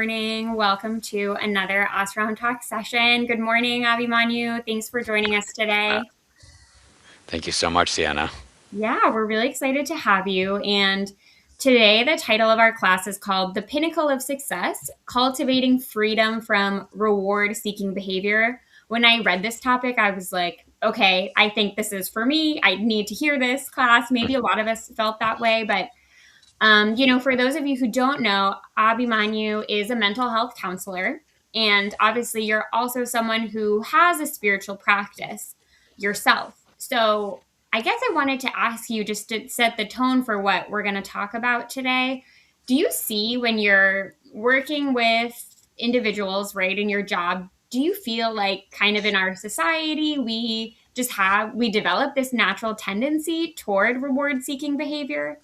morning. Welcome to another Ashram Talk session. Good morning, Abhimanyu. Thanks for joining us today. Thank you so much, Sienna. Yeah, we're really excited to have you. And today, the title of our class is called The Pinnacle of Success, Cultivating Freedom from Reward-Seeking Behavior. When I read this topic, I was like, okay, I think this is for me. I need to hear this class. Maybe a lot of us felt that way, but for those of you who don't know, Abhimanyu is a mental health counselor. And obviously, you're also someone who has a spiritual practice yourself. So, I guess I wanted to ask you just to set the tone for what we're going to talk about today. Do you see when you're working with individuals, right, in your job, do you feel like kind of in our society, we develop this natural tendency toward reward seeking behavior?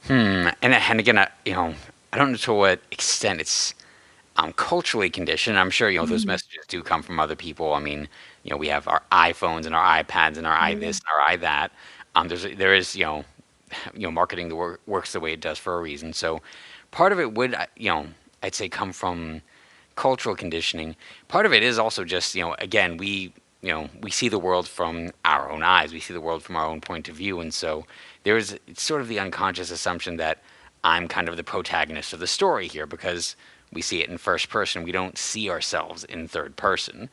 And again, I don't know to what extent it's culturally conditioned. I'm sure those messages do come from other people. I mean, we have our iPhones and our iPads and our i this and our i that. There is marketing that works the way it does for a reason. So part of it would I'd say come from cultural conditioning. Part of it is also just again we see the world from our own eyes. We see the world from our own point of view, and so it's sort of the unconscious assumption that I'm kind of the protagonist of the story here because we see it in first person. We don't see ourselves in third person,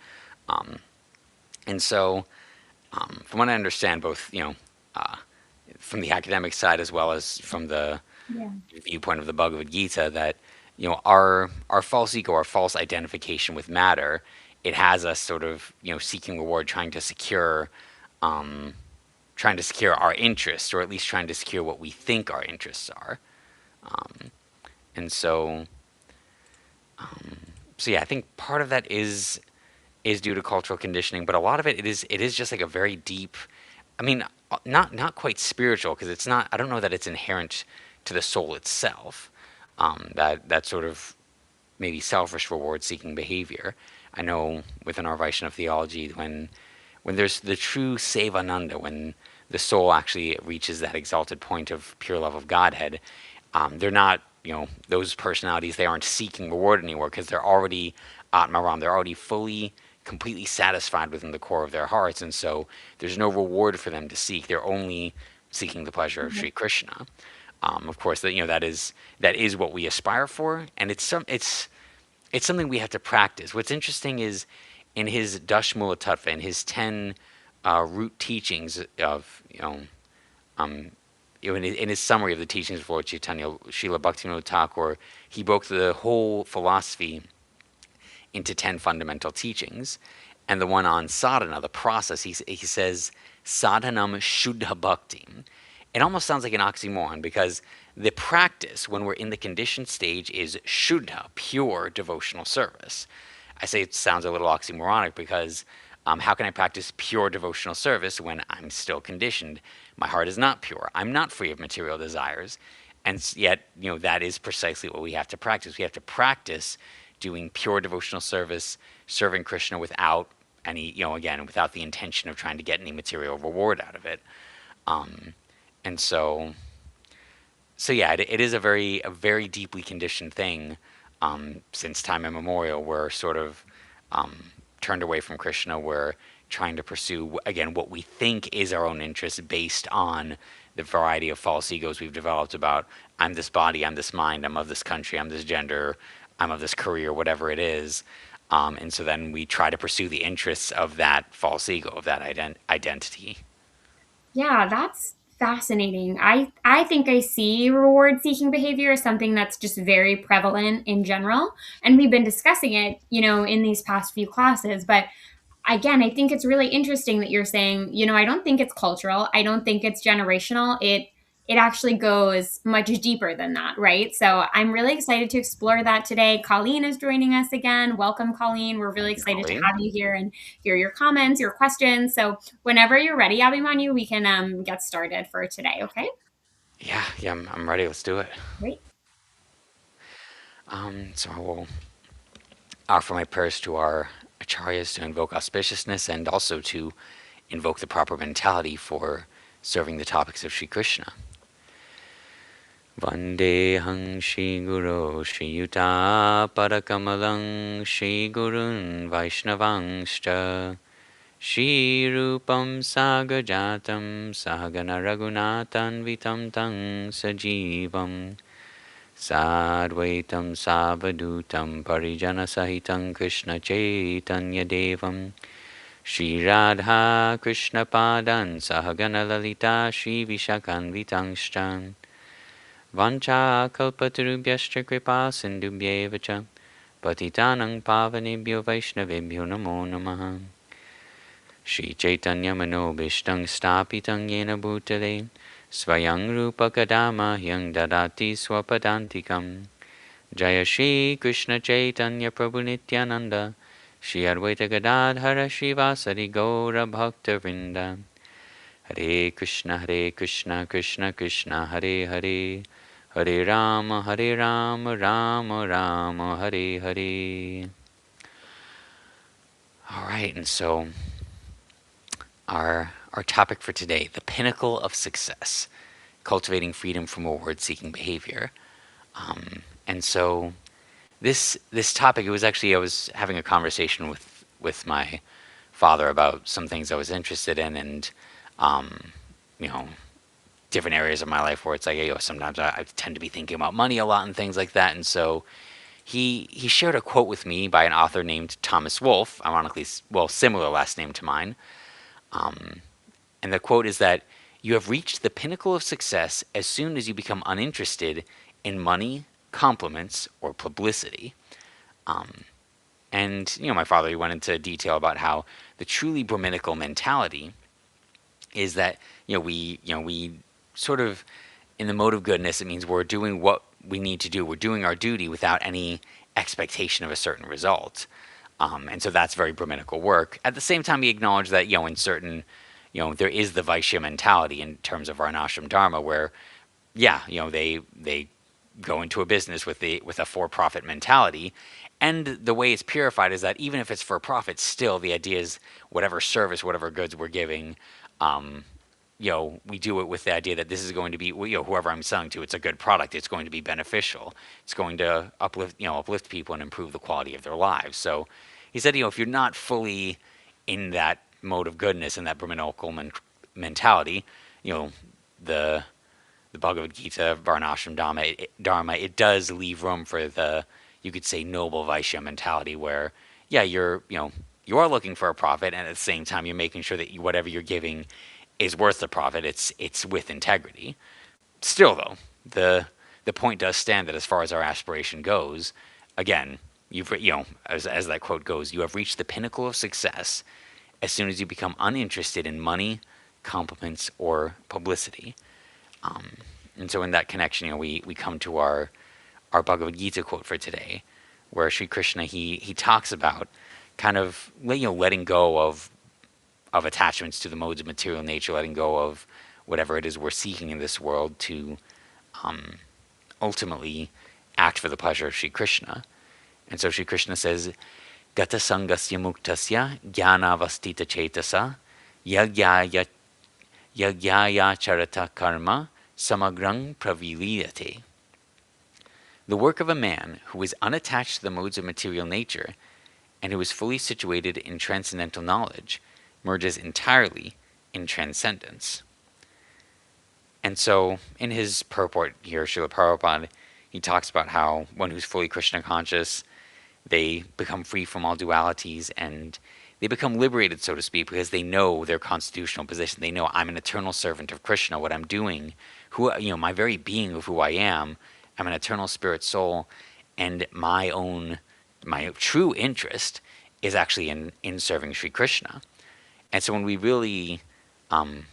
and so from what I understand, both from the academic side as well as from the Yeah. viewpoint of the Bhagavad Gita, that our false ego, our false identification with matter, it has us sort of seeking reward, trying to secure our interests, or at least trying to secure what we think our interests are. And so yeah, I think part of that is due to cultural conditioning, but a lot of it is just like a very deep. I mean, not quite spiritual because it's not. I don't know that it's inherent to the soul itself. That sort of maybe selfish reward-seeking behavior. I know within our Vaishnava theology, when there's the true Sevananda, when the soul actually reaches that exalted point of pure love of Godhead, they're not, those personalities, they aren't seeking reward anymore because they're already Atmaram, they're already fully, completely satisfied within the core of their hearts, and so there's no reward for them to seek. They're only seeking the pleasure of Sri Krishna. Of course, that is what we aspire for, and it's something we have to practice. What's interesting is in his Dashmula Tattva, in his 10 root teachings of, in his summary of the teachings of Lord Chaitanya, Srila Bhaktivinoda Thakur, he broke the whole philosophy into 10 fundamental teachings. And the one on sadhana, the process, he says, sadhanam shuddha bhakti. It almost sounds like an oxymoron because the practice when we're in the conditioned stage is shuddha, pure devotional service. I say it sounds a little oxymoronic because how can I practice pure devotional service when I'm still conditioned? My heart is not pure. I'm not free of material desires. And yet, that is precisely what we have to practice. We have to practice doing pure devotional service, serving Krishna without any, again, without the intention of trying to get any material reward out of it. And so yeah, it is a very deeply conditioned thing since time immemorial. We're sort of turned away from Krishna. We're trying to pursue, again, what we think is our own interest based on the variety of false egos we've developed about I'm this body, I'm this mind, I'm of this country, I'm this gender, I'm of this career, whatever it is. And so then we try to pursue the interests of that false ego, of that identity. Yeah, that's fascinating. I think I see reward seeking behavior as something that's just very prevalent in general, and we've been discussing it, in these past few classes, but again, I think it's really interesting that you're saying, I don't think it's cultural. I don't think it's generational. It actually goes much deeper than that, right? So I'm really excited to explore that today. Colleen is joining us again. Welcome, Colleen. We're really Thank you, excited to Colleen. have you here and hear your comments, your questions. So whenever you're ready, Abhimanyu, we can get started for today, okay? Yeah, I'm ready. Let's do it. Great. So I will offer my prayers to our acharyas to invoke auspiciousness and also to invoke the proper mentality for serving the topics of Sri Krishna. Vandehang Shri Guru Shri Yuta Padakamalang Shri Gurun Vaishnavangscha Shri Rupam Sagajatam Sahagana Raghunatan Vitam Tang Sajivam Sadvaitam Savadutam Parijana Sahitam Krishna Chaitanya Devam Shri Radha Krishna Padan Sahagana Lalita Shri Vishakan Vitangshan Vancha Kalpatarubhyascha Kripa Sindhubhyeva Cha Patitanang Pavanebhyo Vaishnavebhyo Namo Namaha Shri Chaitanya Manobhishtang Stapitang Yena Bhutale Svayang Rupa Kadama Hyang Dadati Swapadantikam Jaya Shri Krishna Chaitanya Prabhu Nityananda Shri Advaita Gadadhara Srivasadi Gaura Bhakta Vrinda Hare Krishna Krishna Krishna Hare Hare Hare Rama Rama Rama Hare Hare. All right, and so our topic for today, the pinnacle of success, cultivating freedom from reward-seeking behavior. And so this topic, it was actually, I was having a conversation with my father about some things I was interested in, and you know, different areas of my life where it's like, sometimes I tend to be thinking about money a lot and things like that. And so he shared a quote with me by an author named Thomas Wolfe, ironically, well, similar last name to mine. And the quote is that you have reached the pinnacle of success as soon as you become uninterested in money, compliments, or publicity. And my father, he went into detail about how the truly Brahminical mentality is that we sort of, in the mode of goodness, it means we're doing what we need to do. We're doing our duty without any expectation of a certain result. And so that's very Brahminical work. At the same time, we acknowledge that, in certain, there is the Vaishya mentality in terms of our Varnashram Dharma where, they go into a business with a for-profit mentality. And the way it's purified is that even if it's for profit, still the idea is whatever service, whatever goods we're giving, we do it with the idea that this is going to be, whoever I'm selling to, it's a good product. It's going to be beneficial. It's going to uplift people and improve the quality of their lives. So he said, if you're not fully in that mode of goodness and that Brahminical mentality, the Bhagavad Gita, Varnashram Dharma, it does leave room for the, you could say, noble Vaishya mentality where, you are looking for a profit, and at the same time, you're making sure that whatever you're giving is worth the profit. It's with integrity. Still, though, the point does stand that as far as our aspiration goes, again, as that quote goes, you have reached the pinnacle of success as soon as you become uninterested in money, compliments, or publicity. And so in that connection, we come to our Bhagavad Gita quote for today, where Sri Krishna, he talks about kind of letting go of attachments to the modes of material nature, letting go of whatever it is we're seeking in this world to ultimately act for the pleasure of Sri Krishna. And so Sri Krishna says, Gata sangasya muktasya jnanavastita chetasa yagyaya charata karma samagrang praviliyate. The work of a man who is unattached to the modes of material nature and who is fully situated in transcendental knowledge merges entirely in transcendence. And so, in his purport here, Srila Prabhupada, he talks about how one who's fully Krishna conscious, they become free from all dualities and they become liberated, so to speak, because they know their constitutional position. They know I'm an eternal servant of Krishna. What I'm doing, my very being of who I am, I'm an eternal spirit soul, and my true interest is actually in serving Sri Krishna. And so when we really come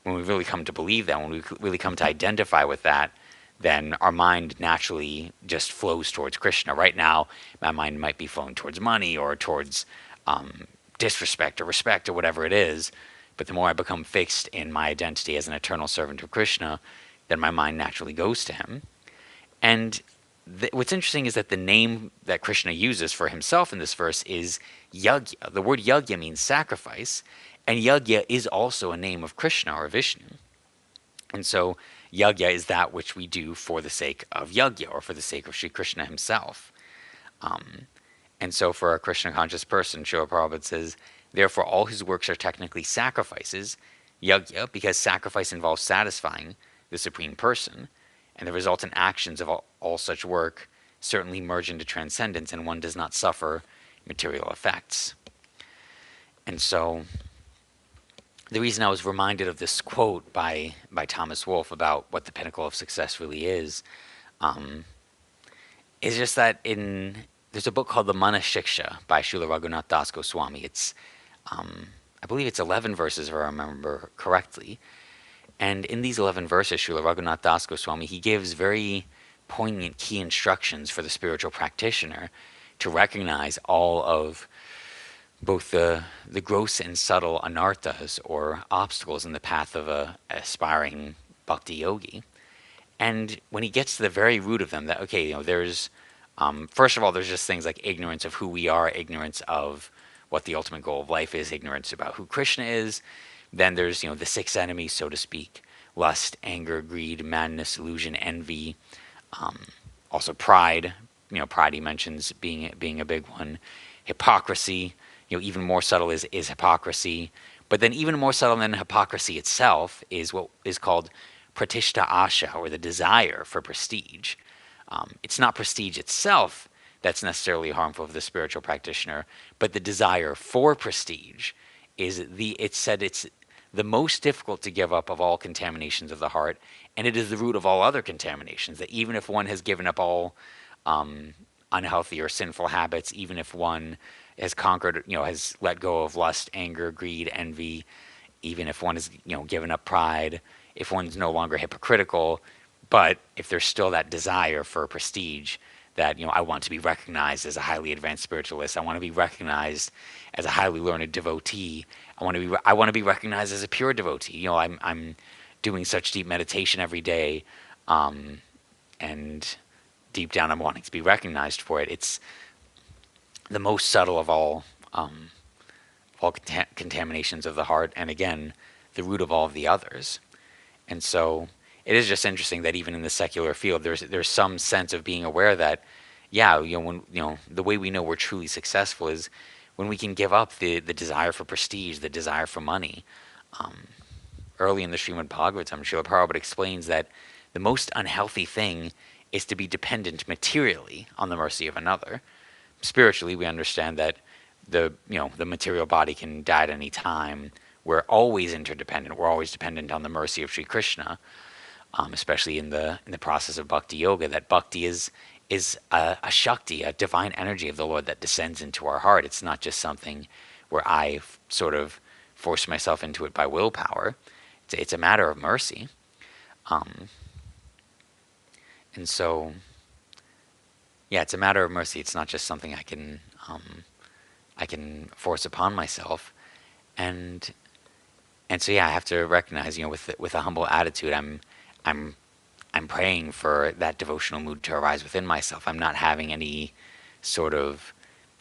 to believe that, when we really come to identify with that, then our mind naturally just flows towards Krishna. Right now, my mind might be flowing towards money or towards disrespect or respect or whatever it is. But the more I become fixed in my identity as an eternal servant of Krishna, then my mind naturally goes to him. And what's interesting is that the name that Krishna uses for himself in this verse is Yagya. The word Yagya means sacrifice, and Yagya is also a name of Krishna or Vishnu. And so Yajna is that which we do for the sake of Yajna, or for the sake of Sri Krishna himself. And so for a Krishna conscious person, Srila Prabhupada says, therefore all his works are technically sacrifices, Yajna, because sacrifice involves satisfying the Supreme Person, and the resultant actions of all such work certainly merge into transcendence, and one does not suffer material effects. And so the reason I was reminded of this quote by Thomas Wolfe about what the pinnacle of success really is just that there's a book called the Mana Shiksha by Srila Raghunath Das Goswami. It's I believe it's 11 verses, if I remember correctly. And in these 11 verses, Srila Raghunath Das Goswami, he gives very poignant key instructions for the spiritual practitioner to recognize all of both the gross and subtle anarthas, or obstacles in the path of a aspiring bhakti yogi. And when he gets to the very root of them, that, okay, there's, first of all, there's just things like ignorance of who we are, ignorance of what the ultimate goal of life is, ignorance about who Krishna is. Then there's, the six enemies, so to speak: lust, anger, greed, madness, illusion, envy. Also pride. Pride he mentions being a big one. Hypocrisy. Even more subtle is hypocrisy. But then even more subtle than hypocrisy itself is what is called pratishta asha, or the desire for prestige. It's not prestige itself that's necessarily harmful for the spiritual practitioner, but the desire for prestige it's said it's the most difficult to give up of all contaminations of the heart, and it is the root of all other contaminations. That even if one has given up all unhealthy or sinful habits, even if one has conquered, has let go of lust, anger, greed, envy, even if one has, given up pride, if one's no longer hypocritical, but if there's still that desire for prestige, that, I want to be recognized as a highly advanced spiritualist, I want to be recognized as a highly learned devotee, I want to be recognized as a pure devotee. I'm doing such deep meditation every day, and deep down I'm wanting to be recognized for it. It's the most subtle of all contaminations of the heart, and again, the root of all of the others. And so it is just interesting that even in the secular field, there's some sense of being aware that, when the way we know we're truly successful is when we can give up the desire for prestige, the desire for money. Early in the Srimad Bhagavatam, Srila Prabhupada explains that the most unhealthy thing is to be dependent materially on the mercy of another. Spiritually, we understand that the material body can die at any time. We're always interdependent. We're always dependent on the mercy of Sri Krishna, especially in the process of Bhakti Yoga. That Bhakti is a Shakti, a divine energy of the Lord that descends into our heart. It's not just something where I sort of force myself into it by willpower. It's a matter of mercy. And so, it's a matter of mercy. It's not just something I can force upon myself. And so, I have to recognize, with a humble attitude, I'm praying for that devotional mood to arise within myself. I'm not having any sort of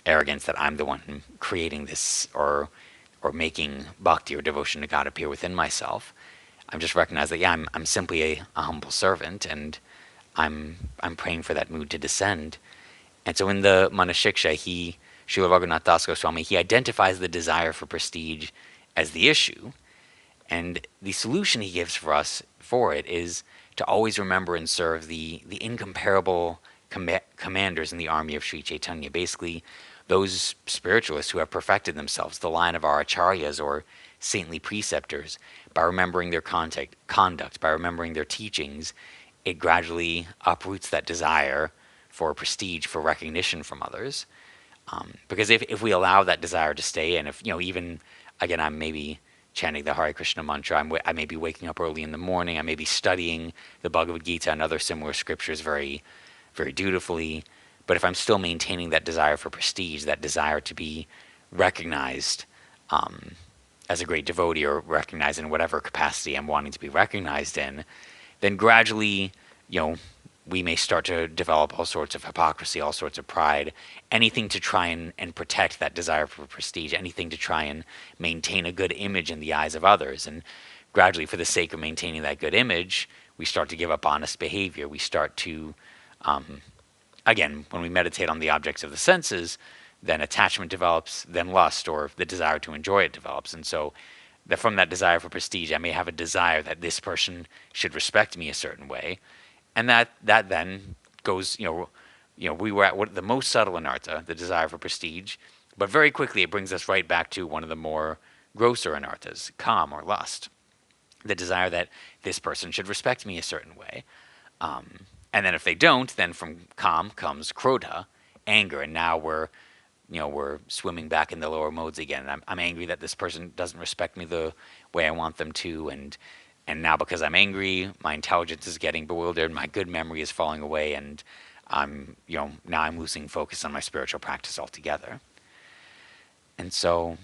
arrogance that I'm the one creating this or making bhakti or devotion to God appear within myself. I'm just recognizing that I'm simply a humble servant, and I'm praying for that mood to descend. And so in the Manashiksha, Srila Raghunath Das Goswami, he identifies the desire for prestige as the issue, and the solution he gives for us for it is to always remember and serve the incomparable commanders in the army of Sri Chaitanya. Basically, those spiritualists who have perfected themselves, the line of our acharyas or saintly preceptors. By remembering their conduct, by remembering their teachings, it gradually uproots that desire for prestige, for recognition from others. Because if we allow that desire to stay, and if, even, again, I'm maybe chanting the Hare Krishna mantra, I may be waking up early in the morning, I may be studying the Bhagavad Gita and other similar scriptures very, very dutifully, but if I'm still maintaining that desire for prestige, that desire to be recognized as a great devotee, or recognized in whatever capacity I'm wanting to be recognized in, then gradually, we may start to develop all sorts of hypocrisy, all sorts of pride, anything to try and protect that desire for prestige, anything to try and maintain a good image in the eyes of others. And gradually, for the sake of maintaining that good image, we start to give up honest behavior. We start to, again, when we meditate on the objects of the senses, then attachment develops, then lust or the desire to enjoy it develops. And so that from that desire for prestige, I may have a desire that this person should respect me a certain way. And that then goes, we were at what the most subtle anartha, the desire for prestige, but very quickly it brings us right back to one of the more grosser anarthas, kam or lust, the desire that this person should respect me a certain way. And then if they don't, then from kam comes krodha, anger, and now we're swimming back in the lower modes again. I'm angry that this person doesn't respect me the way I want them to, and now because I'm angry, my intelligence is getting bewildered, my good memory is falling away, and now I'm losing focus on my spiritual practice altogether. And so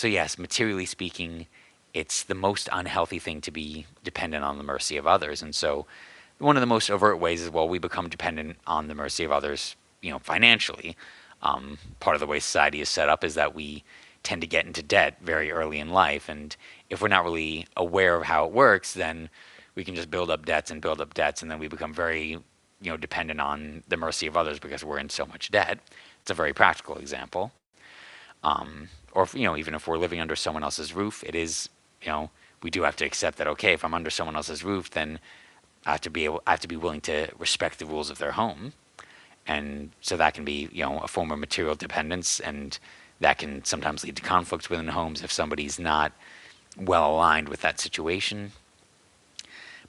yes, materially speaking, it's the most unhealthy thing to be dependent on the mercy of others. And so one of the most overt ways is, well, we become dependent on the mercy of others, financially. Part of the way society is set up is that we tend to get into debt very early in life. And if we're not really aware of how it works, then we can just build up debts and build up debts. And then we become very, dependent on the mercy of others because we're in so much debt. It's a very practical example. Or, even if we're living under someone else's roof, it is, we do have to accept that, okay, if I'm under someone else's roof, then I have to be willing to respect the rules of their home. And so that can be, a form of material dependence, and that can sometimes lead to conflicts within homes if somebody's not well aligned with that situation.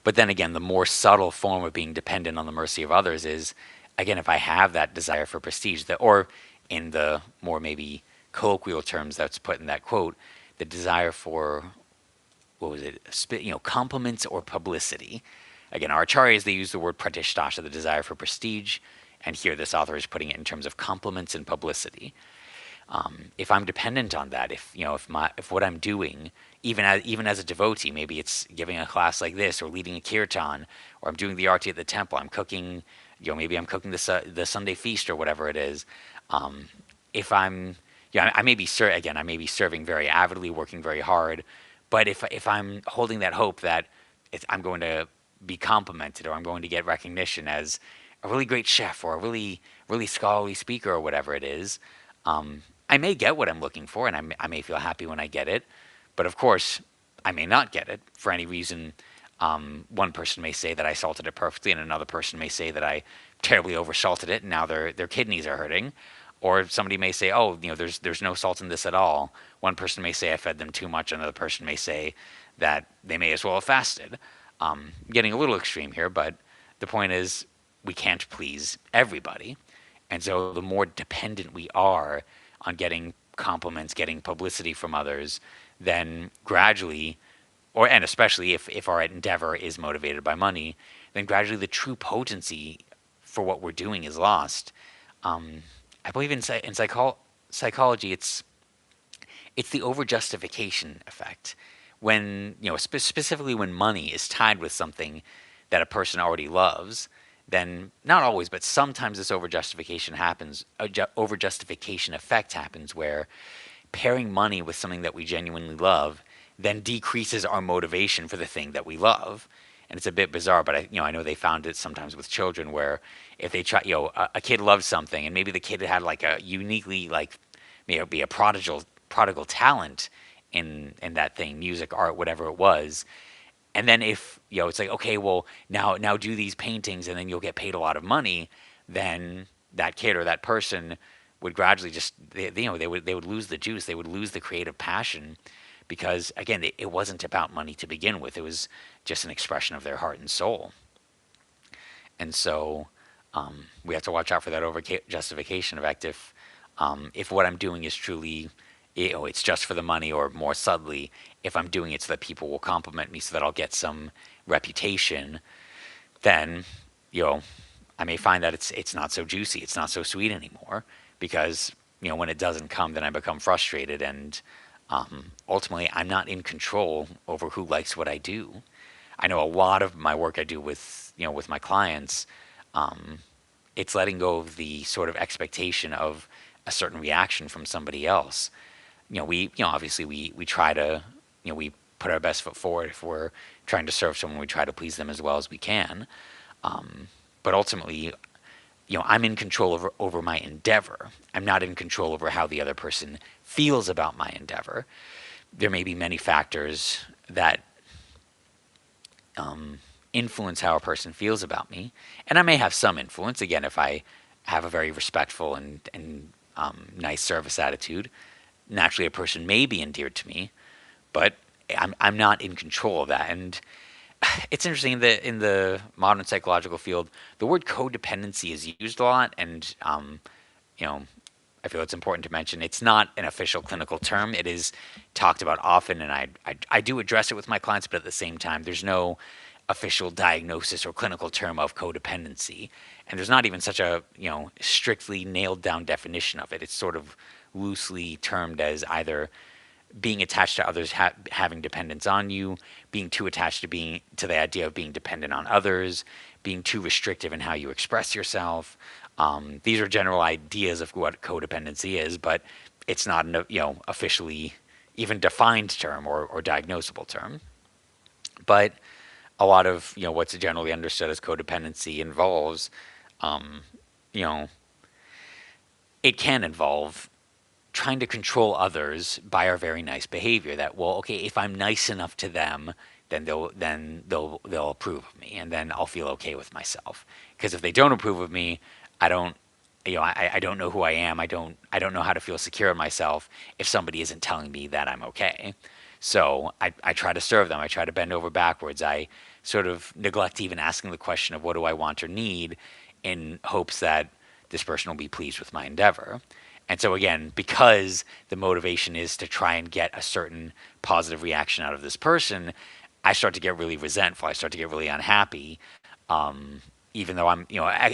But then again, the more subtle form of being dependent on the mercy of others is, again, if I have that desire for prestige, or in the more maybe colloquial terms that's put in that quote, the desire for, what was it, compliments or publicity. Again, our acharyas, they use the word pratishtha, the desire for prestige, and here this author is putting it in terms of compliments and publicity. If I'm dependent on that, if what I'm doing, even as a devotee, maybe it's giving a class like this, or leading a kirtan, or I'm doing the arti at the temple, I'm cooking, maybe I'm cooking the Sunday feast or whatever it is. If I'm, I may be I may be serving very avidly, working very hard, but if I'm holding that hope that I'm going to be complimented, or I'm going to get recognition as a really great chef, or a really really scholarly speaker, or whatever it is, I may get what I'm looking for, and I may feel happy when I get it. But of course, I may not get it for any reason. One person may say that I salted it perfectly, and another person may say that I terribly oversalted it, and now their kidneys are hurting. Or somebody may say, oh, there's no salt in this at all. One person may say I fed them too much, another person may say that they may as well have fasted. Getting a little extreme here, but the point is we can't please everybody. And so the more dependent we are on getting compliments, getting publicity from others, then gradually, and especially if our endeavor is motivated by money, then gradually the true potency for what we're doing is lost. I believe in psychology, it's the overjustification effect. When, specifically when money is tied with something that a person already loves, then not always, but sometimes this overjustification happens. Overjustification effect happens where pairing money with something that we genuinely love then decreases our motivation for the thing that we love. And it's a bit bizarre, but I know they found it sometimes with children where if they try, a kid loves something, and maybe the kid had like a uniquely, like, be a prodigal talent in that thing, music, art, whatever it was. And then if, it's like, okay, well, now do these paintings and then you'll get paid a lot of money, then that kid or that person would gradually just, they would lose the juice. They would lose the creative passion because, again, it wasn't about money to begin with. It was just an expression of their heart and soul. And so we have to watch out for that over-justification effect. If what I'm doing is truly, it's just for the money, or more subtly, if I'm doing it so that people will compliment me so that I'll get some reputation, then, I may find that it's not so juicy, it's not so sweet anymore, because, when it doesn't come, then I become frustrated, and ultimately I'm not in control over who likes what I do. I know a lot of my work I do with my clients, it's letting go of the sort of expectation of a certain reaction from somebody else. We obviously we try to, we put our best foot forward. If we're trying to serve someone, we try to please them as well as we can. But ultimately, I'm in control over my endeavor. I'm not in control over how the other person feels about my endeavor. There may be many factors that influence how a person feels about me, and I may have some influence. Again, if I have a very respectful and nice service attitude, naturally a person may be endeared to me, but I'm not in control of that. And it's interesting that in the modern psychological field, the word codependency is used a lot, and you know, I feel it's important to mention it's not an official clinical term. It is talked about often, and I do address it with my clients, but at the same time, there's no official diagnosis or clinical term of codependency, and there's not even such a strictly nailed down definition of it. It's sort of loosely termed as either being attached to others, having dependence on you, being too attached to the idea of being dependent on others, being too restrictive in how you express yourself. These are general ideas of what codependency is, but it's not an officially even defined term or diagnosable term. But a lot of what's generally understood as codependency involves, you know, it can involve trying to control others by our very nice behavior. That, well, okay, if I'm nice enough to them, then they'll approve of me, and then I'll feel okay with myself. Because if they don't approve of me, I don't I don't know who I am. I don't know how to feel secure in myself if somebody isn't telling me that I'm okay. So I try to serve them. I try to bend over backwards. I sort of neglect even asking the question of what do I want or need, in hopes that this person will be pleased with my endeavor. And so again, because the motivation is to try and get a certain positive reaction out of this person, I start to get really resentful. I start to get really unhappy. Even though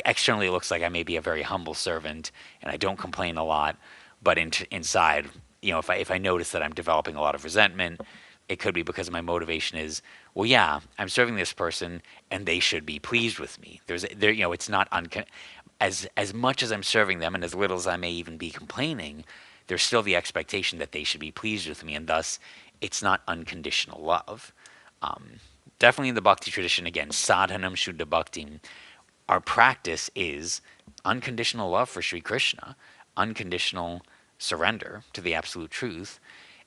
externally it looks like I may be a very humble servant and I don't complain a lot, but inside, if I notice that I'm developing a lot of resentment, it could be because my motivation is, well, yeah, I'm serving this person and they should be pleased with me. It's not as much as I'm serving them and as little as I may even be complaining, there's still the expectation that they should be pleased with me, and thus it's not unconditional love. Definitely in the Bhakti tradition, again, sadhanam shuddha bhaktim, our practice is unconditional love for Sri Krishna, unconditional surrender to the absolute truth.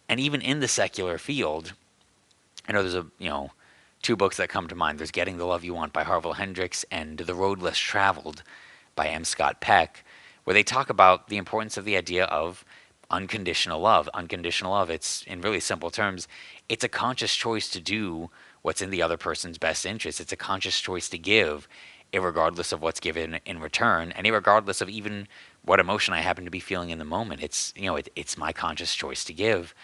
And even in the secular field, I know there's two books that come to mind. There's Getting the Love You Want by Harville Hendricks and The Road Less Traveled by M. Scott Peck, where they talk about the importance of the idea of unconditional love. Unconditional love, it's, in really simple terms, it's a conscious choice to do what's in the other person's best interest. It's a conscious choice to give, irregardless of what's given in return, and irregardless of even what emotion I happen to be feeling in the moment. It's my conscious choice to give.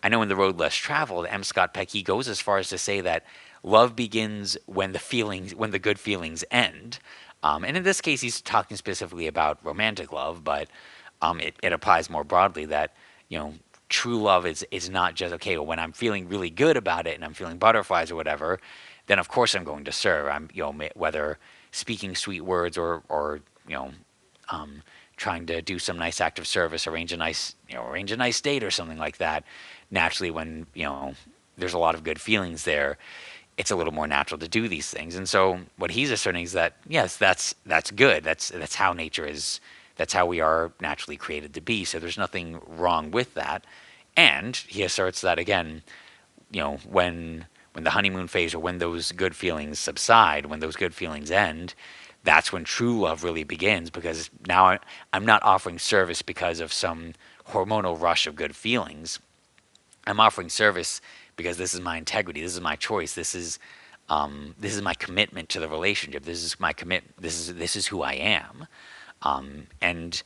I know in The Road Less Traveled, M. Scott Peck, he goes as far as to say that love begins when the good feelings end. And in this case, he's talking specifically about romantic love, but it applies more broadly that true love is not just, okay, well, when I'm feeling really good about it and I'm feeling butterflies or whatever, then of course I'm going to serve. I'm whether speaking sweet words or trying to do some nice act of service, arrange a nice date or something like that. Naturally, when there's a lot of good feelings there, it's a little more natural to do these things. And so what he's asserting is that, yes, that's good. That's how nature is. That's how we are naturally created to be. So there's nothing wrong with that. And he asserts that, again, when the honeymoon phase, or when those good feelings subside, when those good feelings end, that's when true love really begins, because now I'm not offering service because of some hormonal rush of good feelings. I'm offering service because this is my integrity. This is my choice. This is my commitment to the relationship. This is my This is who I am. And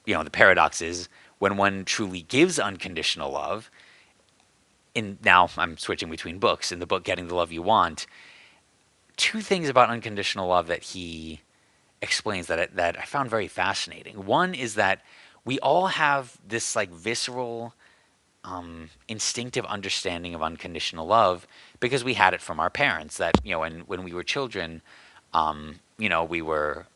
the paradox is, when one truly gives unconditional love. Now I'm switching between books. In the book Getting the Love You Want, two things about unconditional love that he explains that I found very fascinating. One is that we all have this visceral, instinctive understanding of unconditional love because we had it from our parents. That when we were children, we were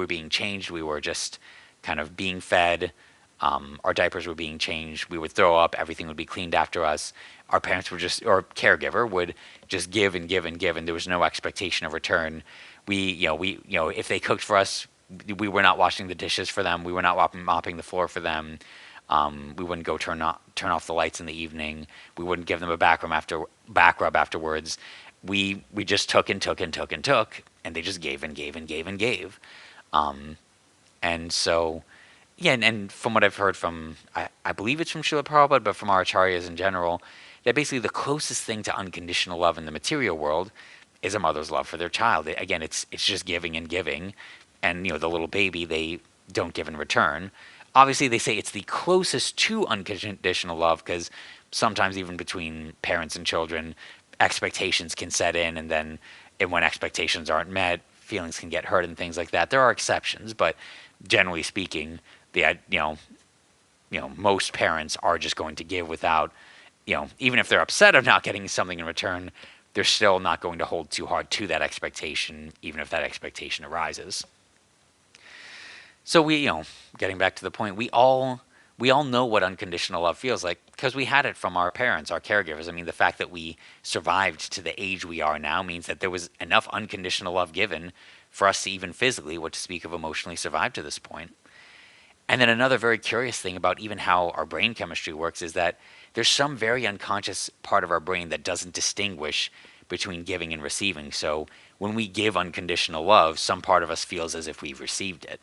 being changed. We were just kind of being fed. Our diapers were being changed. We would throw up. Everything would be cleaned after us. our parents would just, or caregiver would just give and give and give, and there was no expectation of return. If they cooked for us, we were not washing the dishes for them. We were not mopping the floor for them. We wouldn't go turn off the lights in the evening. We wouldn't give them a back rub afterwards. We just took and took and took and took, and they just gave and gave and gave and gave. And so, yeah, and from what I've heard from, I believe it's from Srila Prabhupada, but from our acharyas in general, that basically the closest thing to unconditional love in the material world is a mother's love for their child. Again, it's just giving and giving, and the little baby, they don't give in return. Obviously, they say it's the closest to unconditional love because sometimes even between parents and children, expectations can set in, and when expectations aren't met, feelings can get hurt and things like that. There are exceptions, but generally speaking, most parents are just going to give without, even if they're upset of not getting something in return, they're still not going to hold too hard to that expectation, even if that expectation arises. So getting back to the point, we all know what unconditional love feels like because we had it from our parents, our caregivers. I mean, the fact that we survived to the age we are now means that there was enough unconditional love given for us to even physically, what to speak of emotionally, survive to this point. And then another very curious thing about even how our brain chemistry works is that there's some very unconscious part of our brain that doesn't distinguish between giving and receiving. So when we give unconditional love, some part of us feels as if we've received it.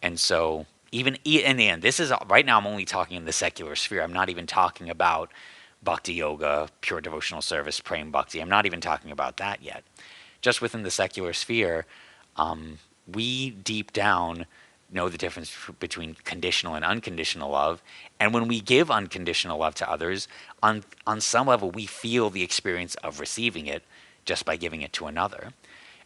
And so even in the end, this is right now I'm only talking in the secular sphere. I'm not even talking about Bhakti Yoga, pure devotional service, praying Bhakti. I'm not even talking about that yet. Just within the secular sphere, we deep down know the difference between conditional and unconditional love. And when we give unconditional love to others, on some level, we feel the experience of receiving it just by giving it to another.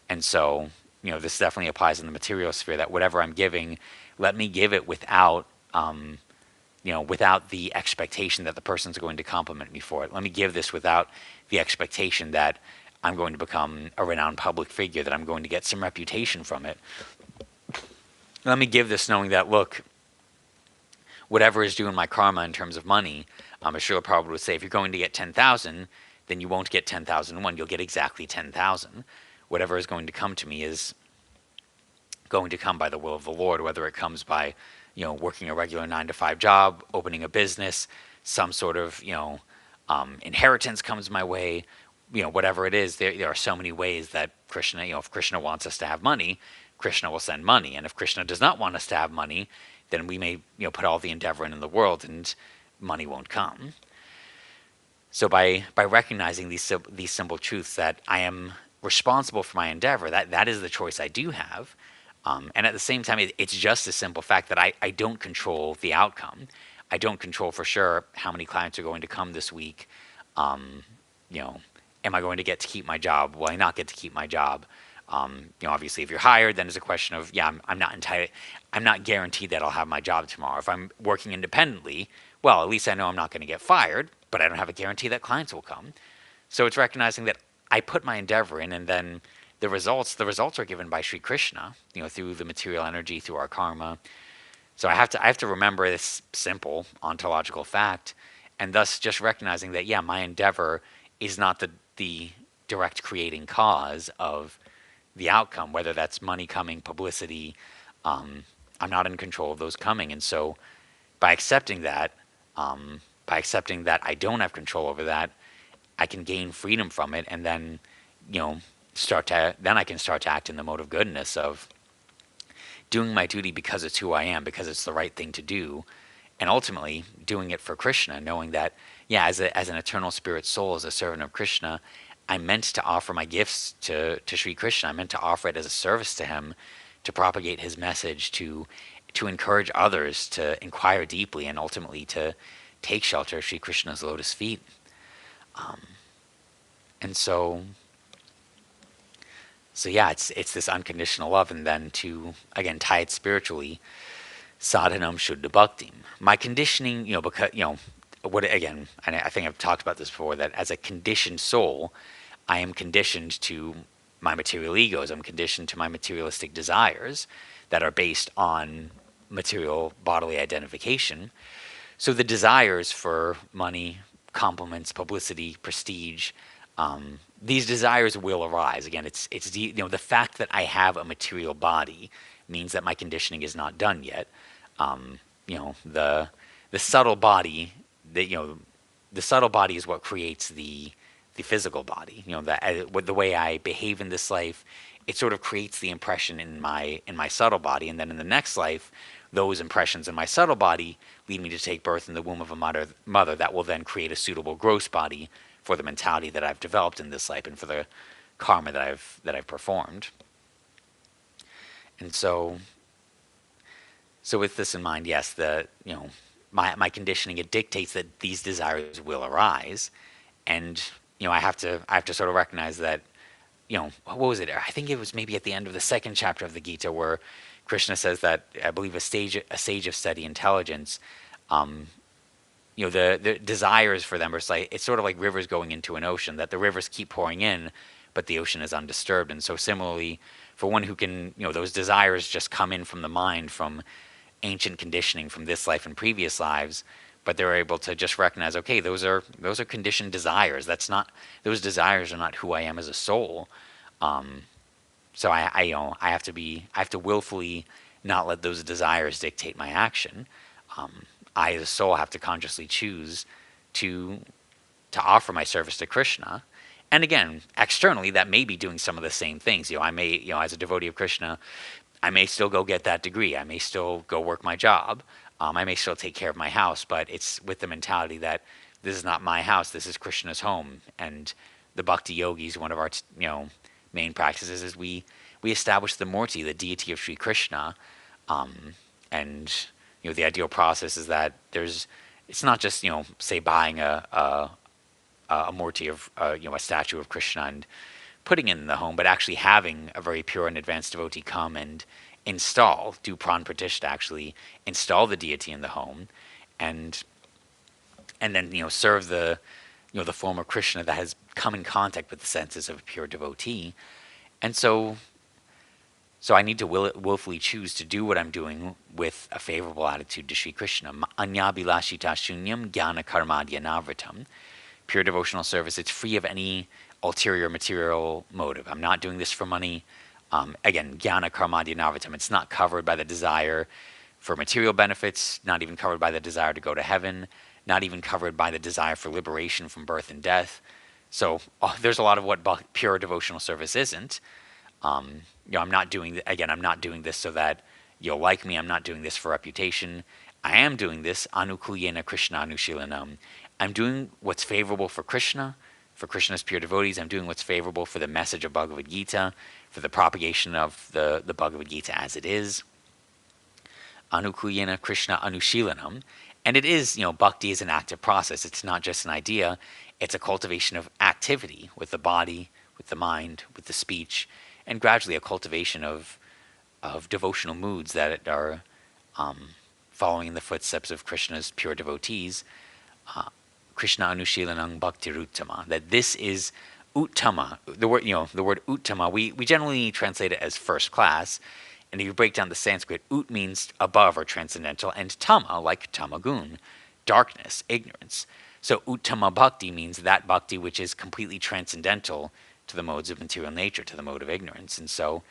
And so, this definitely applies in the material sphere, that whatever I'm giving, let me give it without the expectation that the person's going to compliment me for it. Let me give this without the expectation that I'm going to become a renowned public figure, that I'm going to get some reputation from it. Let me give this knowing that, look, whatever is due in my karma in terms of money, as Srila Prabhupada would say, if you're going to get 10,000, then you won't get 10,001. You'll get exactly 10,000. Whatever is going to come to me is going to come by the will of the Lord, whether it comes by, working a regular 9-to-5 job, opening a business, some sort of, inheritance comes my way, whatever it is. There are so many ways that Krishna, if Krishna wants us to have money, Krishna will send money. And if Krishna does not want us to have money, then we may, put all the endeavor in the world and money won't come. So by recognizing these simple truths, that I am responsible for my endeavor, that is the choice I do have. And at the same time, it's just a simple fact that I don't control the outcome. I don't control for sure how many clients are going to come this week. Am I going to get to keep my job? Will I not get to keep my job? Obviously, if you're hired, then it's a question of, I'm not entitled. I'm not guaranteed that I'll have my job tomorrow. If I'm working independently, well, at least I know I'm not going to get fired, but I don't have a guarantee that clients will come. So it's recognizing that I put my endeavor in, and then the results are given by Sri Krishna, through the material energy, through our karma. So I have to remember this simple ontological fact, and thus just recognizing that, my endeavor is not the direct creating cause of the outcome, whether that's money coming, publicity. I'm not in control of those coming. And so by accepting that I don't have control over that, I can gain freedom from it, and then, I can start to act in the mode of goodness of doing my duty because it's who I am, because it's the right thing to do, and ultimately doing it for Krishna, knowing that, as an eternal spirit soul, as a servant of Krishna, I'm meant to offer my gifts to Sri Krishna. I'm meant to offer it as a service to him, to propagate his message, to encourage others to inquire deeply, and ultimately to take shelter of Sri Krishna's lotus feet. And so it's this unconditional love, and then to, again, tie it spiritually, sadhanam shuddha bhaktim. My conditioning, because, and I think I've talked about this before, that as a conditioned soul, I am conditioned to my material egos. I'm conditioned to my materialistic desires that are based on material bodily identification. So the desires for money, compliments, publicity, prestige. These desires will arise. Again, the fact that I have a material body means that my conditioning is not done yet. Um, the subtle body, the subtle body is what creates the physical body. With the way I behave in this life, it sort of creates the impression in my subtle body, and then in the next life, those impressions in my subtle body lead me to take birth in the womb of a mother that will then create a suitable gross body for the mentality that I've developed in this life and for the karma that I've performed. And so with this in mind, yes, my conditioning, it dictates that these desires will arise, and I have to sort of recognize that, what was it? I think it was maybe at the end of the second chapter of the Gita where Krishna says that, I believe, a sage of steady intelligence, um, the desires for them are it's sort of like rivers going into an ocean, that the rivers keep pouring in, but the ocean is undisturbed. And so similarly, for one who can, those desires just come in from the mind, from ancient conditioning, from this life and previous lives, but they're able to just recognize, okay, those are conditioned desires. Those desires are not who I am as a soul. Um, so I have to willfully not let those desires dictate my action. I as a soul have to consciously choose to offer my service to Krishna. And again, externally, that may be doing some of the same things. I may, as a devotee of Krishna, I may still go get that degree. I may still go work my job. I may still take care of my house, but it's with the mentality that this is not my house. This is Krishna's home. And the Bhakti Yogis, one of our main practices, is we establish the Murti, the deity of Sri Krishna. And the ideal process is that it's not just say buying a Murti of a statue of Krishna and putting it in the home, but actually having a very pure and advanced devotee come and do pran pratishtha, actually install the deity in the home, and then serve the form of Krishna that has come in contact with the senses of a pure devotee. And so I need to willfully choose to do what I'm doing with a favorable attitude to Sri Krishna. Anyabhilashita shunyam jnana karmadya navritam. Pure devotional service, it's free of any ulterior material motive. I'm not doing this for money. Again, jnana karmadya navritam. It's not covered by the desire for material benefits, not even covered by the desire to go to heaven, not even covered by the desire for liberation from birth and death. So there's a lot of what pure devotional service isn't. I'm not doing this so that you'll like me. I'm not doing this for reputation. I am doing this anukulyena Krishna anushilanam. I'm doing what's favorable for Krishna, for Krishna's pure devotees. I'm doing what's favorable for the message of Bhagavad Gita, for the propagation of the Bhagavad Gita as it is. Anukulyena Krishna anushilanam. And it is, bhakti is an active process. It's not just an idea. It's a cultivation of activity with the body, with the mind, with the speech, and gradually a cultivation of devotional moods that are following in the footsteps of Krishna's pure devotees. Krishna anushilanang bhaktiruttama. That this is uttama. The word uttama, we generally translate it as first class. And if you break down the Sanskrit, ut means above or transcendental, and tama, like tamagun, darkness, ignorance. So uttama bhakti means that bhakti which is completely transcendental to the modes of material nature, to the mode of ignorance. And so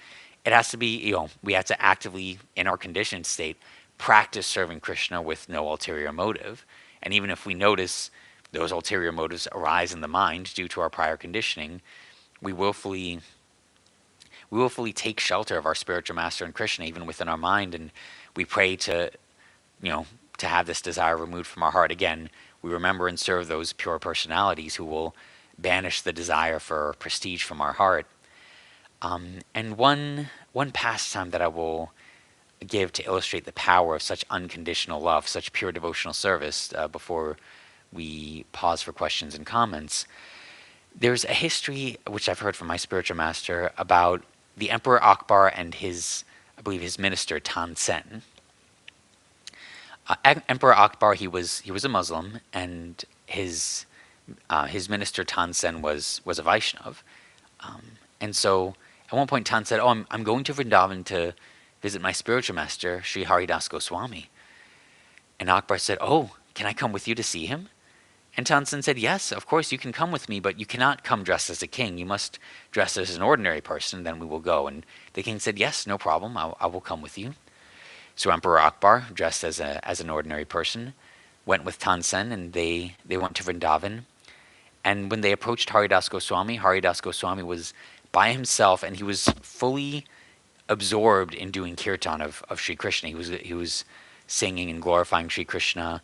it has to be, we have to actively, in our conditioned state, practice serving Krishna with no ulterior motive. And even if we notice those ulterior motives arise in the mind due to our prior conditioning, we willfully take shelter of our spiritual master and Krishna even within our mind, and we pray to have this desire removed from our heart. Again, we remember and serve those pure personalities who will banish the desire for prestige from our heart. And one pastime that I will give to illustrate the power of such unconditional love, such pure devotional service, before we pause for questions and comments. There's a history which I've heard from my spiritual master about the Emperor Akbar and I believe his minister Tansen. Emperor Akbar, he was a Muslim, and his minister Tansen was a Vaishnav. And so at one point Tan said, "Oh, I'm going to Vrindavan to visit my spiritual master, Sri Haridas Goswami." And Akbar said, "Oh, can I come with you to see him?" And Tansen said, yes, of course you can come with me, but you cannot come dressed as a king. You must dress as an ordinary person, then we will go. And the king said, yes, no problem, I will come with you. So Emperor Akbar, dressed as an ordinary person, went with Tansen, and they went to Vrindavan. And when they approached Haridas Goswami was by himself, and he was fully absorbed in doing kirtan of Sri Krishna. He was singing and glorifying Sri Krishna,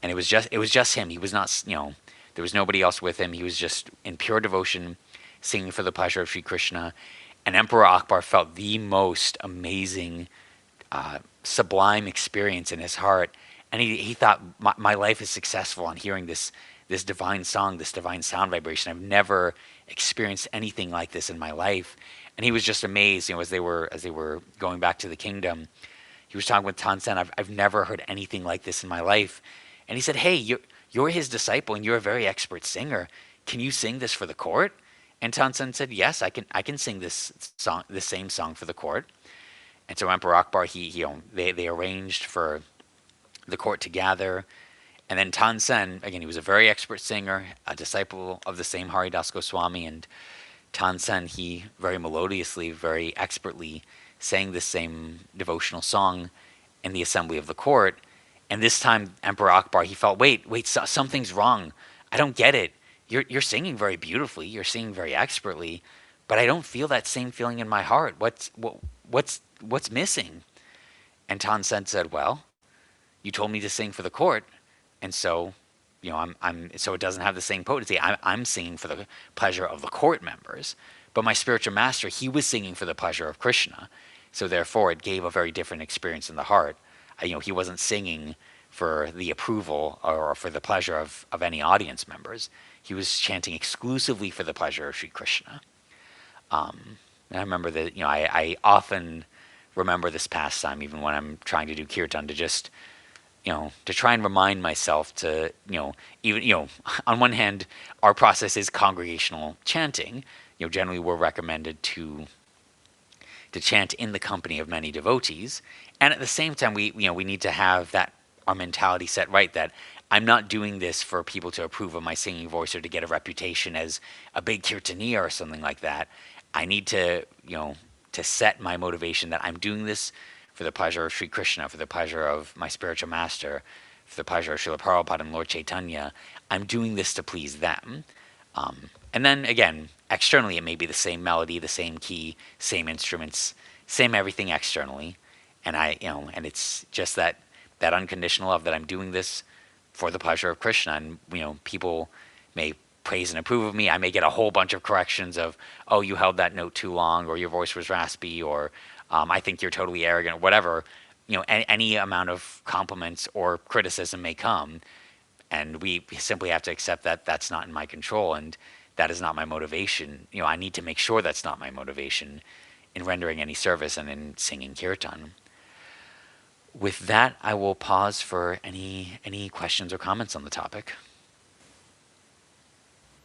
and it was just him. He was not, there was nobody else with him. He was just in pure devotion, singing for the pleasure of Sri Krishna. And Emperor Akbar felt the most amazing, sublime experience in his heart, and he thought, my life is successful on hearing this divine song, this divine sound vibration. I've never experienced anything like this in my life. And he was just amazed, as they were going back to the kingdom. He was talking with Tansen. I've never heard anything like this in my life. And he said, hey, you're his disciple and you're a very expert singer. Can you sing this for the court? And Tansen said, yes, I can sing this song, the same song for the court. And so Emperor Akbar, they arranged for the court to gather. And then Tansen, again, he was a very expert singer, a disciple of the same Haridas Goswami. And Tansen, he very melodiously, very expertly sang the same devotional song in the assembly of the court. And this time, Emperor Akbar, he felt, wait, something's wrong. I don't get it. You're singing very beautifully. You're singing very expertly, but I don't feel that same feeling in my heart. What's missing? And Tansen said, well, you told me to sing for the court, and so, I'm so it doesn't have the same potency. I'm singing for the pleasure of the court members, but my spiritual master, he was singing for the pleasure of Krishna. So therefore, it gave a very different experience in the heart. He wasn't singing for the approval or for the pleasure of any audience members. He was chanting exclusively for the pleasure of Sri Krishna. And I remember that, I often remember this pastime, even when I'm trying to do kirtan, to just, to try and remind myself to, even, on one hand, our process is congregational chanting. Generally we're recommended to chant in the company of many devotees. And at the same time, we need to have that, our mentality set right, that I'm not doing this for people to approve of my singing voice or to get a reputation as a big kirtaniya or something like that. I need to, to set my motivation that I'm doing this for the pleasure of Sri Krishna, for the pleasure of my spiritual master, for the pleasure of Srila Prabhupada and Lord Chaitanya. I'm doing this to please them. And then again, externally, it may be the same melody, the same key, same instruments, same everything externally. And and it's just that unconditional love, that I'm doing this for the pleasure of Krishna. And, people may praise and approve of me. I may get a whole bunch of corrections of, oh, you held that note too long, or your voice was raspy, or I think you're totally arrogant, or whatever. Any amount of compliments or criticism may come, and we simply have to accept that that's not in my control, and that is not my motivation. I need to make sure that's not my motivation in rendering any service and in singing kirtan. With that, I will pause for any questions or comments on the topic.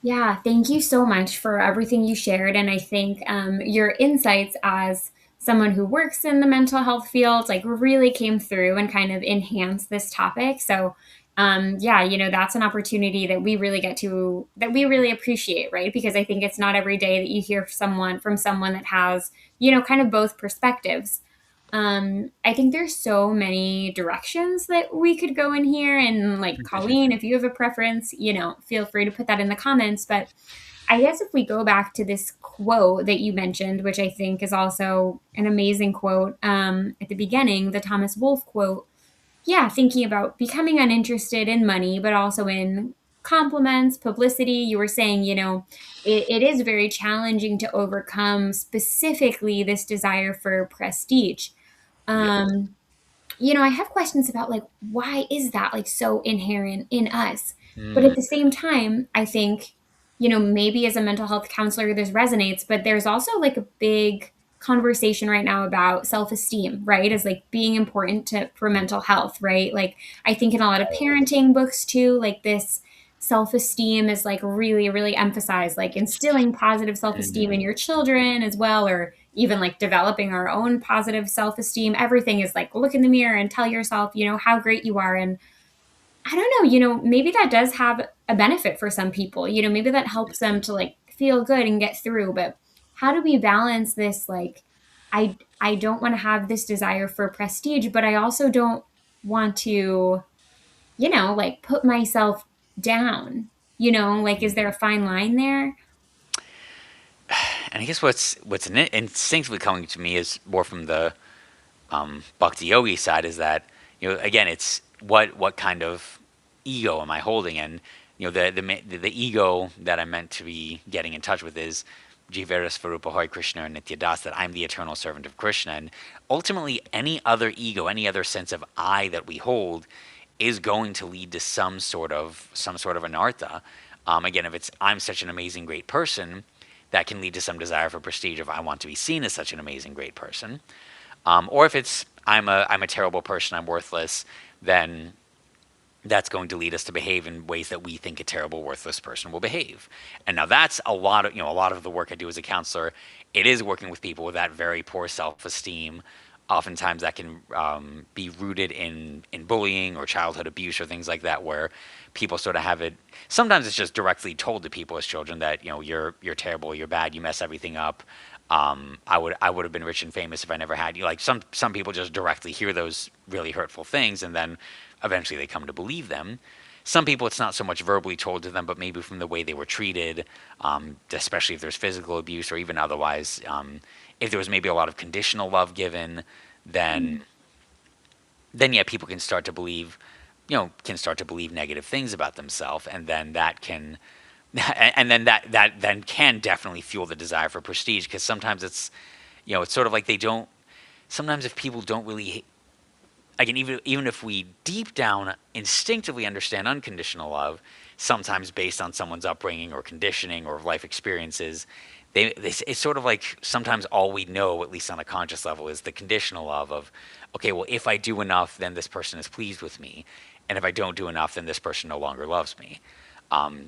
Yeah, thank you so much for everything you shared. And I think your insights as someone who works in the mental health field like really came through and kind of enhanced this topic. So yeah, that's an opportunity that we really that we really appreciate, right? Because I think it's not every day that you hear from someone that has, kind of both perspectives. I think there's so many directions that we could go in here. And like Colleen, if you have a preference, feel free to put that in the comments. But I guess if we go back to this quote that you mentioned, which I think is also an amazing quote at the beginning, the Thomas Wolfe quote, yeah, thinking about becoming uninterested in money, but also in compliments, publicity. You were saying, it is very challenging to overcome specifically this desire for prestige. Yep. um I have questions about like why is that like so inherent in us? But at Mm, the same time, I think, maybe as a mental health counselor this resonates, but there's also like a big conversation right now about self-esteem, right? As like being important for mm, mental health, right? Like I think in a lot of always. parenting books too, like this self-esteem is like really, really emphasized, like instilling positive self-esteem in Mhm. your children as well, or even like developing our own positive self-esteem. Everything is like look in the mirror and tell yourself, how great you are. And I don't know, maybe that does have a benefit for some people. Maybe that helps them to like feel good and get through. But how do we balance this? Like, I don't want to have this desire for prestige, but I also don't want to, like put myself down. Like, is there a fine line there? And I guess what's instinctively coming to me is more from the Bhakti Yogi side is that again it's what kind of ego am I holding, and the ego that I'm meant to be getting in touch with is Jivera Svarupa Hoy Krishna and Nityadas, that I'm the eternal servant of Krishna, and ultimately any other ego, any other sense of I that we hold is going to lead to some sort of anartha. Again, if it's I'm such an amazing great person, that can lead to some desire for prestige if I want to be seen as such an amazing great person. Or if it's I'm a terrible person, I'm worthless, then that's going to lead us to behave in ways that we think a terrible, worthless person will behave. And now that's a lot of the work I do as a counselor. It is working with people with that very poor self-esteem. Oftentimes that can be rooted in bullying or childhood abuse or things like that, where people sort of have it. Sometimes it's just directly told to people as children that you're terrible, you're bad, you mess everything up. I would have been rich and famous if I never had you. Like some people just directly hear those really hurtful things, and then eventually they come to believe them. Some people, it's not so much verbally told to them, but maybe from the way they were treated, especially if there's physical abuse or even otherwise. If there was maybe a lot of conditional love given, then yeah, people can start to believe negative things about themselves, and then that can and then that then can definitely fuel the desire for prestige, because sometimes it's sort of like they don't. Sometimes if people don't really, again, even if we deep down instinctively understand unconditional love, sometimes based on someone's upbringing or conditioning or life experiences, it's sort of like sometimes all we know, at least on a conscious level, is the conditional love of, okay, well, if I do enough, then this person is pleased with me, and if I don't do enough, then this person no longer loves me.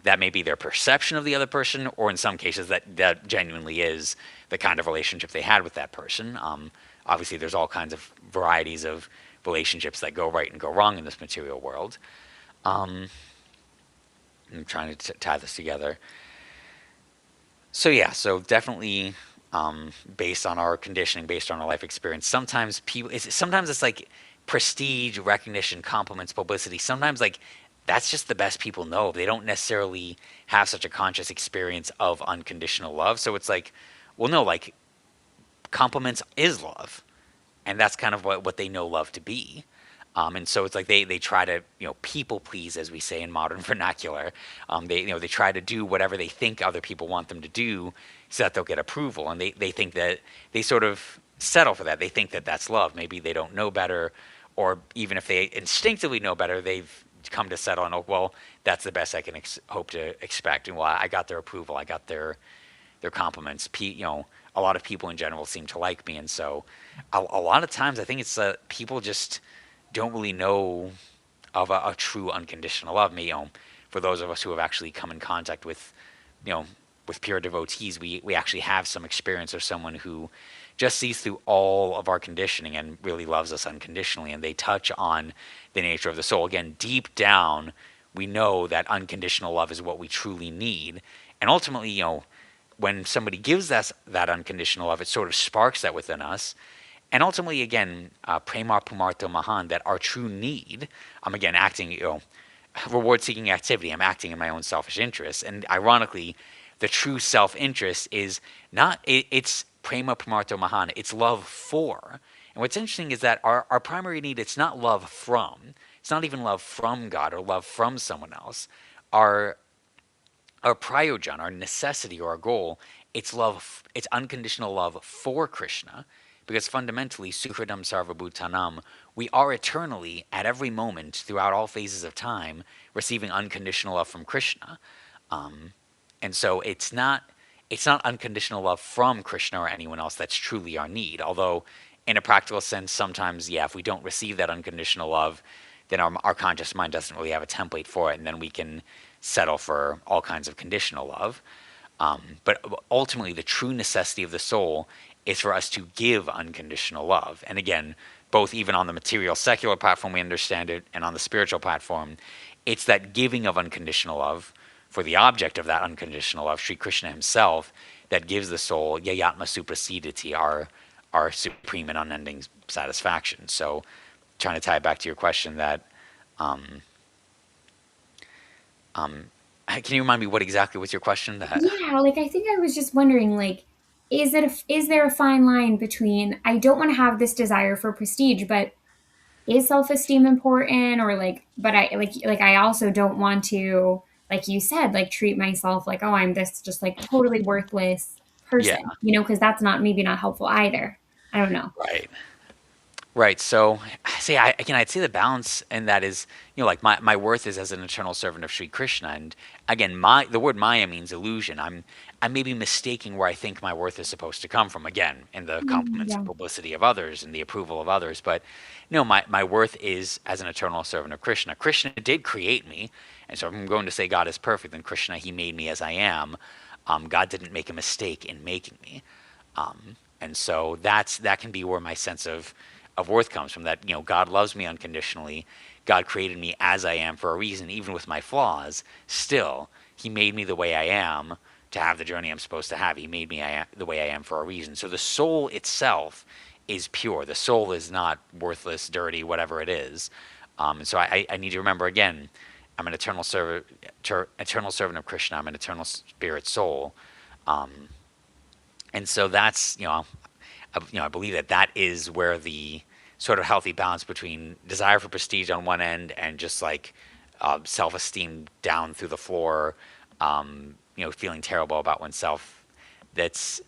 That may be their perception of the other person, or in some cases, that genuinely is the kind of relationship they had with that person. Obviously, there's all kinds of varieties of relationships that go right and go wrong in this material world. I'm trying to tie this together. So yeah, so definitely based on our conditioning, based on our life experience, sometimes it's like prestige, recognition, compliments, publicity. Sometimes like that's just the best people know. They don't necessarily have such a conscious experience of unconditional love. So it's like, well, no, like compliments is love, and that's kind of what they know love to be. And so it's like they try to people please, as we say in modern vernacular. They try to do whatever they think other people want them to do so that they'll get approval, and they think that they sort of settle for that. They think that that's love. Maybe they don't know better, or even if they instinctively know better, they've come to settle on, oh well, that's the best I can hope to expect. And well, I got their approval, I got their compliments. A lot of people in general seem to like me, and so a lot of times I think it's people just don't really know of a true unconditional love. For those of us who have actually come in contact you know, with pure devotees, we actually have some experience of someone who just sees through all of our conditioning and really loves us unconditionally, and they touch on the nature of the soul. Again, deep down, we know that unconditional love is what we truly need, and ultimately, when somebody gives us that unconditional love, it sort of sparks that within us. And ultimately, again, prema pumarto mahan, that our true need, I'm again acting, reward-seeking activity. I'm acting in my own selfish interests. And ironically, the true self-interest is not, it's prema pumarto mahan, it's love for. And what's interesting is that our primary need, it's not love from. It's not even love from God or love from someone else. Our prayojan, our necessity or our goal, it's unconditional love for Krishna, because fundamentally, Sukhridam Sarvabhutanam, we are eternally, at every moment, throughout all phases of time, receiving unconditional love from Krishna. And so it's not unconditional love from Krishna or anyone else that's truly our need. Although, in a practical sense, sometimes, yeah, if we don't receive that unconditional love, then our conscious mind doesn't really have a template for it, and then we can settle for all kinds of conditional love. But ultimately, the true necessity of the soul is for us to give unconditional love. And again, both even on the material secular platform we understand it and on the spiritual platform. It's that giving of unconditional love for the object of that unconditional love, Sri Krishna himself, that gives the soul yayatma suprasiditi, our supreme and unending satisfaction. So trying to tie it back to your question, that can you remind me what exactly was your question? That Yeah, like I think I was just wondering, like, is there a fine line between I don't want to have this desire for prestige, but is self-esteem important, or like, but I like I also don't want to, like you said, like treat myself like, oh, I'm this just like totally worthless yeah, person, because that's not maybe not helpful either. I don't know. right. Right. So, see, I'd say the balance in that is, like my worth is as an eternal servant of Sri Krishna, and again, the word Maya means illusion. I may be mistaking where I think my worth is supposed to come from. Again, in the compliments Yeah. and publicity of others and the approval of others, but my worth is as an eternal servant of Krishna. Krishna did create me, and so if I'm going to say God is perfect, then Krishna, he made me as I am. God didn't make a mistake in making me. And so that can be where my sense of worth comes from. That God loves me unconditionally. God created me as I am for a reason, even with my flaws. Still, He made me the way I am to have the journey I'm supposed to have. He made me the way I am for a reason. So the soul itself is pure. The soul is not worthless, dirty, whatever it is. And so I need to remember again. I'm an eternal servant of Krishna. I'm an eternal spirit soul. And so that's I believe that is where the sort of healthy balance between desire for prestige on one end and just like self-esteem down through the floor, feeling terrible about oneself. That's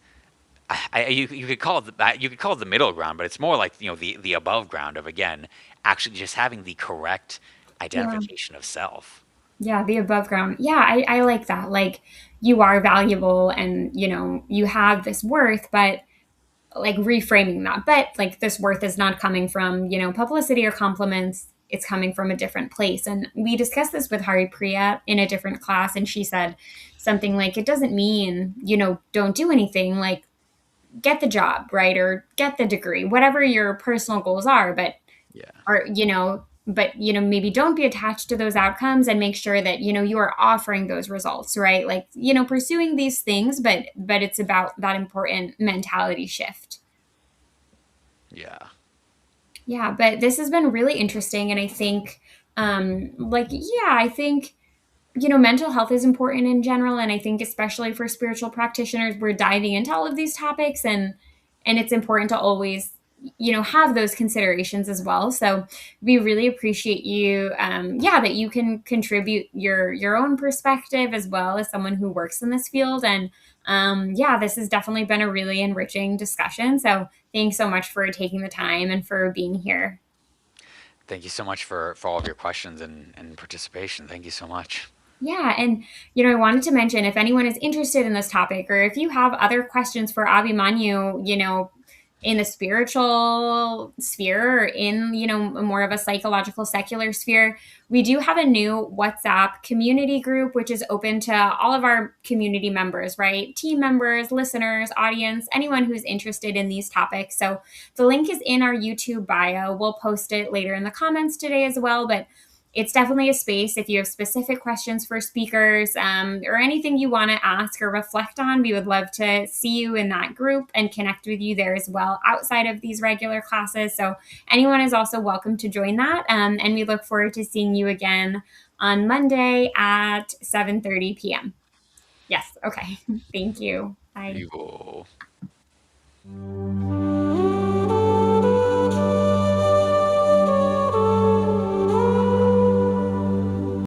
you could call it you could call it the middle ground, but it's more like the above ground of, again, actually just having the correct Yeah. identification of self. Yeah, the above ground. Yeah, I like that. Like, you are valuable, and you have this worth, but like reframing that. But like, this worth is not coming from, publicity or compliments. It's coming from a different place. And we discussed this with Hari Priya in a different class, and she said something like, it doesn't mean, don't do anything, like get the job, right? Or get the degree, whatever your personal goals are, but Yeah. or but maybe don't be attached to those outcomes, and make sure that you are offering those results, right? Like, pursuing these things, but it's about that important mentality shift. Yeah. Yeah, but this has been really interesting, and I think like, yeah, I think mental health is important in general, and I think especially for spiritual practitioners, we're diving into all of these topics, and it's important to always have those considerations as well. So we really appreciate you, yeah, that you can contribute your own perspective as well as someone who works in this field. And yeah, this has definitely been a really enriching discussion. So thanks so much for taking the time and for being here. Thank you so much for all of your questions and participation. Thank you so much. Yeah, and I wanted to mention, if anyone is interested in this topic, or if you have other questions for Abhimanyu, in the spiritual sphere, or in more of a psychological secular sphere, we do have a new WhatsApp community group, which is open to all of our community members, right? Team members, listeners, audience, anyone who's interested in these topics. So the link is in our YouTube bio. We'll post it later in the comments today as well, but it's definitely a space if you have specific questions for speakers, or anything you want to ask or reflect on. We would love to see you in that group and connect with you there as well outside of these regular classes. So anyone is also welcome to join that. And we look forward to seeing you again on Monday at 7:30 p.m. Yes. Okay. Thank you. Bye. You will.